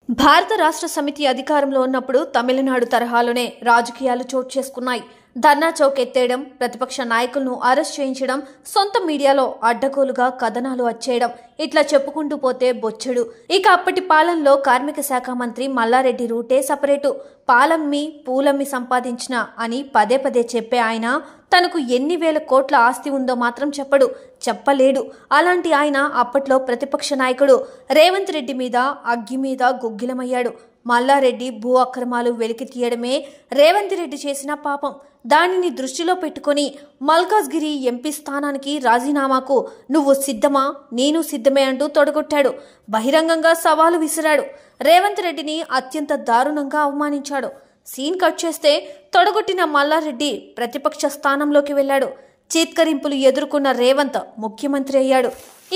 భారత రాష్ట్ర సమితి అధికారంలో ఉన్నప్పుడు తమిళనాడు తరహాలోనే రాజకీయాలు చోటు చేసుకున్నాయి. ధర్నా చౌక్ ఎత్తేయడం, ప్రతిపక్ష నాయకులను అరెస్ట్ చేయించడం, సొంత మీడియాలో అడ్డగోలుగా కథనాలు వచ్చేయడం, ఇట్లా చెప్పుకుంటూ పోతే బొచ్చెడు. ఇక అప్పటి పాలనలో కార్మిక శాఖ మంత్రి మల్లారెడ్డి రూటే సపరేటు. పాలమ్మి పూలమ్మి సంపాదించిన అని పదే పదే చెప్పే ఆయన తనకు ఎన్ని వేల కోట్ల ఆస్తి ఉందో మాత్రం చెప్పలేడు. అలాంటి ఆయన అప్పట్లో ప్రతిపక్ష నాయకుడు రేవంత్ రెడ్డి మీద అగ్గి మీద గుగ్గిలమయ్యాడు. మల్లారెడ్డి భూ అక్రమాలు వెలికి తీయడమే రేవంత్ రెడ్డి చేసిన పాపం. దానిని దృష్టిలో పెట్టుకుని మల్కాజ్గిరి ఎంపీ స్థానానికి రాజీనామాకు నువ్వు సిద్ధమా, నేను సిద్ధమే అంటూ తొడగొట్టాడు. బహిరంగంగా సవాలు విసిరాడు. రేవంత్ రెడ్డిని అత్యంత దారుణంగా అవమానించాడు. సీన్ కట్ చేస్తే తొడగొట్టిన మల్లారెడ్డి ప్రతిపక్ష స్థానంలోకి వెళ్లాడు. చీత్కరింపులు ఎదుర్కొన్న రేవంత్ ముఖ్యమంత్రి అయ్యాడు.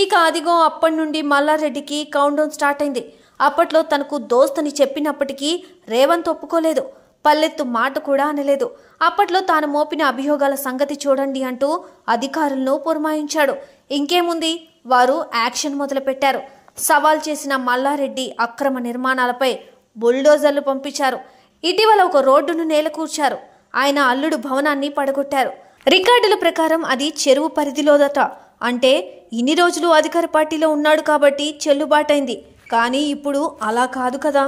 ఇక అదిగో అప్పటి నుండి మల్లారెడ్డికి కౌంటౌన్ స్టార్ట్ అయింది. అప్పట్లో తనకు దోస్తని చెప్పినప్పటికీ రేవంత్ ఒప్పుకోలేదు. పల్లెత్తు మాట కూడా అనలేదు. అప్పట్లో తాను మోపిన అభియోగాల సంగతి చూడండి అంటూ అధికారులను పురమాయించాడు. ఇంకేముంది, వారు యాక్షన్ మొదలుపెట్టారు. సవాల్ చేసిన మల్లారెడ్డి అక్రమ నిర్మాణాలపై బుల్డోజర్లు పంపించారు. ఇటీవల ఒక రోడ్డును నేలకూర్చారు. ఆయన అల్లుడు భవనాన్ని పడగొట్టారు. రికార్డుల ప్రకారం అది చెరువు పరిధిలోదట. అంటే ఇన్ని రోజులు అధికార పార్టీలో ఉన్నాడు కాబట్టి చెల్లుబాటైంది. కానీ ఇప్పుడు అలా కాదు కదా.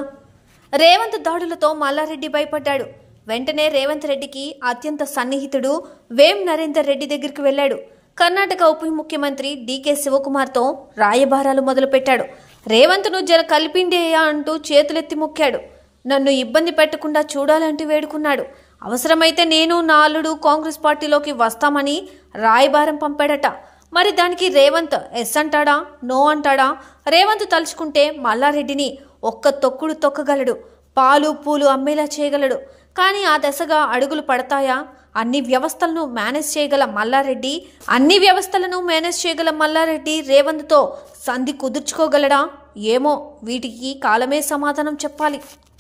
రేవంత్ దాడులతో మల్లారెడ్డి భయపడ్డాడు. వెంటనే రేవంత్ రెడ్డికి అత్యంత సన్నిహితుడు వేం నరేందర్ రెడ్డి దగ్గరికి వెళ్లాడు. కర్ణాటక ఉప ముఖ్యమంత్రి డీకే శివకుమార్తో రాయబారాలు మొదలుపెట్టాడు. రేవంత్ను జర కలిపిండేయా అంటూ చేతులెత్తి మొక్కాడు. నన్ను ఇబ్బంది పెట్టకుండా చూడాలంటూ వేడుకున్నాడు. అవసరమైతే నేను నా అల్లుడు కాంగ్రెస్ పార్టీలోకి వస్తామని రాయబారం పంపాడట. మరి దానికి రేవంత్ ఎస్ అంటాడా, నో అంటాడా? రేవంత్ తలుచుకుంటే మల్లారెడ్డిని ఒక్క తొక్కుడు తొక్కగలడు, పాలు పూలు అమ్మేలా చేయగలడు. కానీ ఆ దశగా అడుగులు పడతాయా? అన్ని వ్యవస్థలను మేనేజ్ చేయగల మల్లారెడ్డి రేవంత్తో సంధి కుదుర్చుకోగలడా? ఏమో, వీటికి కాలమే సమాధానం చెప్పాలి.